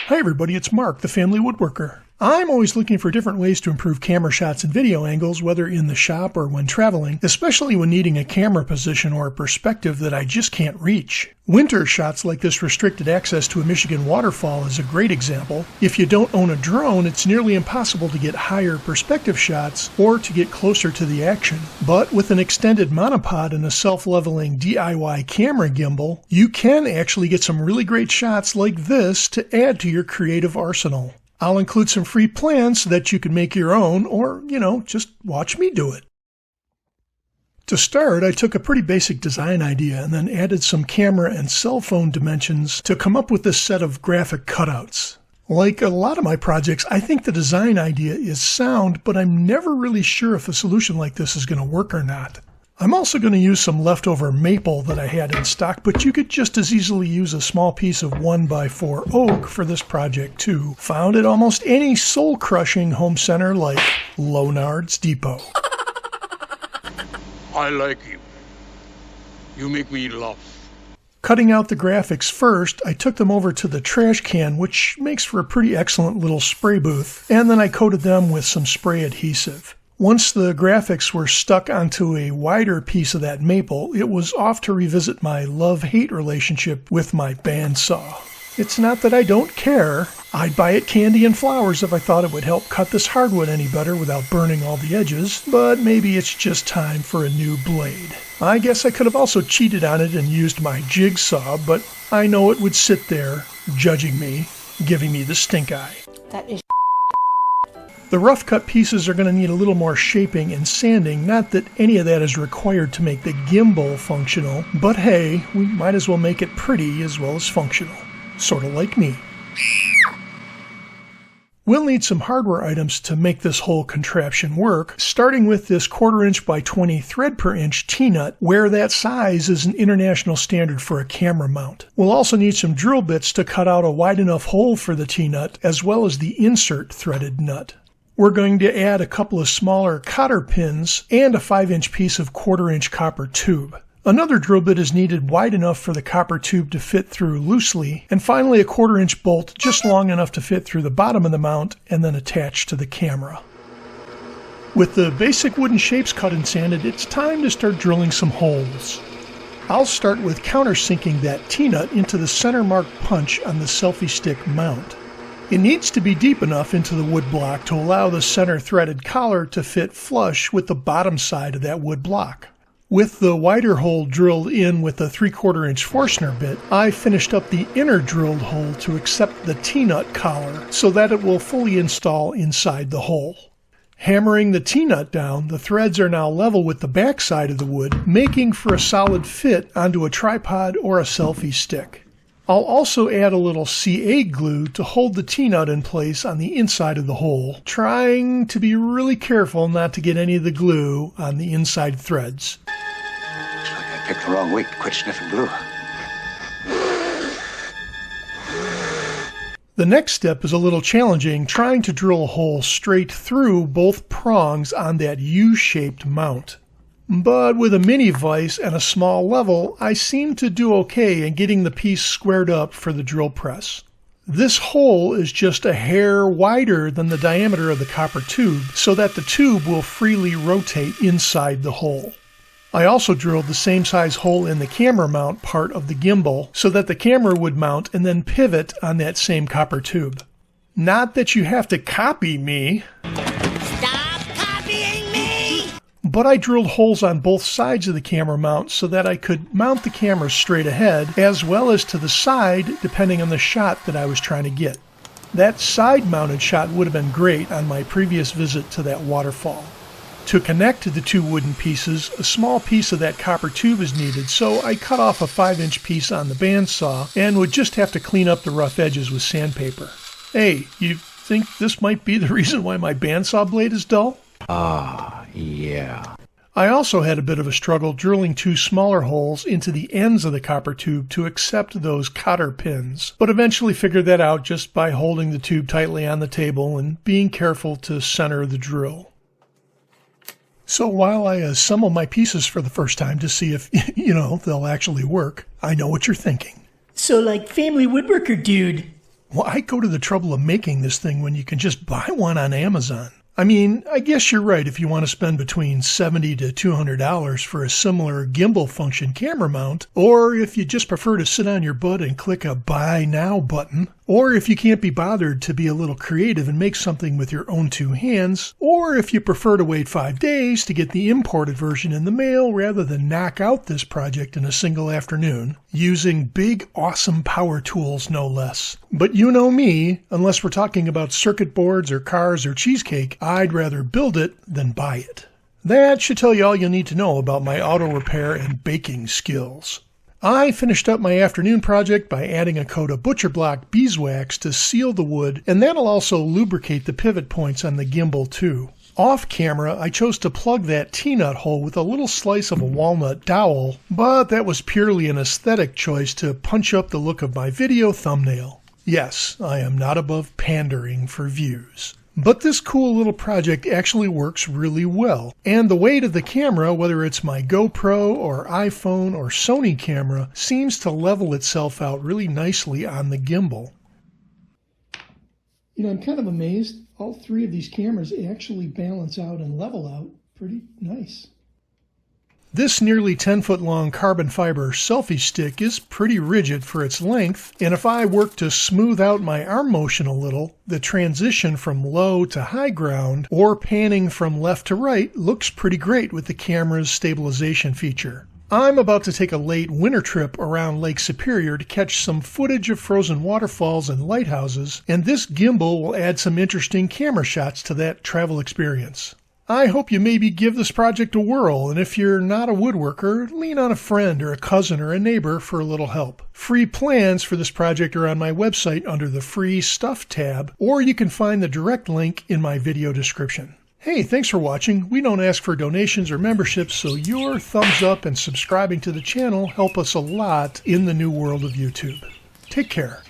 Hi everybody, it's Mark, the Family Woodworker. I'm always looking for different ways to improve camera shots and video angles, whether in the shop or when traveling, especially when needing a camera position or a perspective that I just can't reach. Winter shots like this restricted access to a Michigan waterfall is a great example. If you don't own a drone, it's nearly impossible to get higher perspective shots or to get closer to the action. But with an extended monopod and a self-leveling DIY camera gimbal, you can actually get some really great shots like this to add to your creative arsenal. I'll include some free plans so that you can make your own or, just watch me do it. To start, I took a pretty basic design idea and then added some camera and cell phone dimensions to come up with this set of graphic cutouts. Like a lot of my projects, I think the design idea is sound, but I'm never really sure if a solution like this is going to work or not. I'm also going to use some leftover maple that I had in stock, but you could just as easily use a small piece of 1x4 oak for this project too, found at almost any soul-crushing home center like Lonard's Depot. I like you. You make me laugh. Cutting out the graphics first, I took them over to the trash can, which makes for a pretty excellent little spray booth, and then I coated them with some spray adhesive. Once the graphics were stuck onto a wider piece of that maple, it was off to revisit my love-hate relationship with my bandsaw. It's not that I don't care. I'd buy it candy and flowers if I thought it would help cut this hardwood any better without burning all the edges, but maybe it's just time for a new blade. I guess I could have also cheated on it and used my jigsaw, but I know it would sit there, judging me, giving me the stink eye. That is The rough cut pieces are going to need a little more shaping and sanding, not that any of that is required to make the gimbal functional, but hey, we might as well make it pretty as well as functional. Sort of like me. We'll need some hardware items to make this whole contraption work, starting with this 1/4 inch by 20 thread per inch T-nut, where that size is an international standard for a camera mount. We'll also need some drill bits to cut out a wide enough hole for the T-nut, as well as the insert threaded nut. We're going to add a couple of smaller cotter pins and a 5-inch piece of 1/4 inch copper tube. Another drill bit is needed wide enough for the copper tube to fit through loosely, and finally a 1/4 inch bolt just long enough to fit through the bottom of the mount and then attach to the camera. With the basic wooden shapes cut and sanded, it's time to start drilling some holes. I'll start with countersinking that T-nut into the center marked punch on the selfie-stick mount. It needs to be deep enough into the wood block to allow the center threaded collar to fit flush with the bottom side of that wood block. With the wider hole drilled in with a 3/4 inch Forstner bit, I finished up the inner drilled hole to accept the T-nut collar so that it will fully install inside the hole. Hammering the T-nut down, the threads are now level with the back side of the wood, making for a solid fit onto a tripod or a selfie stick. I'll also add a little CA glue to hold the T-nut in place on the inside of the hole, trying to be really careful not to get any of the glue on the inside threads. Looks like I picked the wrong week to quit sniffing glue. The next step is a little challenging, trying to drill a hole straight through both prongs on that U-shaped mount. But with a mini vise and a small level, I seem to do okay in getting the piece squared up for the drill press. This hole is just a hair wider than the diameter of the copper tube, so that the tube will freely rotate inside the hole. I also drilled the same size hole in the camera mount part of the gimbal, so that the camera would mount and then pivot on that same copper tube. Not that you have to copy me. But I drilled holes on both sides of the camera mount so that I could mount the camera straight ahead as well as to the side depending on the shot that I was trying to get. That side mounted shot would have been great on my previous visit to that waterfall. To connect the two wooden pieces, a small piece of that copper tube is needed, so I cut off a 5-inch piece on the bandsaw and would just have to clean up the rough edges with sandpaper. Hey, you think this might be the reason why my bandsaw blade is dull? Yeah. I also had a bit of a struggle drilling two smaller holes into the ends of the copper tube to accept those cotter pins, but eventually figured that out just by holding the tube tightly on the table and being careful to center the drill. So while I assemble my pieces for the first time to see if, they'll actually work, I know what you're thinking. So like family woodworker dude. Why go to the trouble of making this thing when you can just buy one on Amazon? I mean, I guess you're right if you want to spend between $70 to $200 for a similar gimbal function camera mount, or if you just prefer to sit on your butt and click a buy now button, or if you can't be bothered to be a little creative and make something with your own two hands, or if you prefer to wait 5 days to get the imported version in the mail rather than knock out this project in a single afternoon, using big awesome power tools no less. But you know me, unless we're talking about circuit boards or cars or cheesecake, I'd rather build it than buy it. That should tell you all you need to know about my auto repair and baking skills. I finished up my afternoon project by adding a coat of butcher block beeswax to seal the wood, and that'll also lubricate the pivot points on the gimbal too. Off camera, I chose to plug that T-nut hole with a little slice of a walnut dowel, but that was purely an aesthetic choice to punch up the look of my video thumbnail. Yes, I am not above pandering for views. But this cool little project actually works really well, and the weight of the camera, whether it's my GoPro or iPhone or Sony camera, seems to level itself out really nicely on the gimbal. You know, I'm kind of amazed. All three of these cameras actually balance out and level out pretty nice. This nearly 10-foot long carbon fiber selfie stick is pretty rigid for its length, and if I work to smooth out my arm motion a little, the transition from low to high ground or panning from left to right looks pretty great with the camera's stabilization feature. I'm about to take a late winter trip around Lake Superior to catch some footage of frozen waterfalls and lighthouses, and this gimbal will add some interesting camera shots to that travel experience. I hope you maybe give this project a whirl, and if you're not a woodworker, lean on a friend or a cousin or a neighbor for a little help. Free plans for this project are on my website under the Free Stuff tab, or you can find the direct link in my video description. Hey, thanks for watching. We don't ask for donations or memberships, so your thumbs up and subscribing to the channel help us a lot in the new world of YouTube. Take care.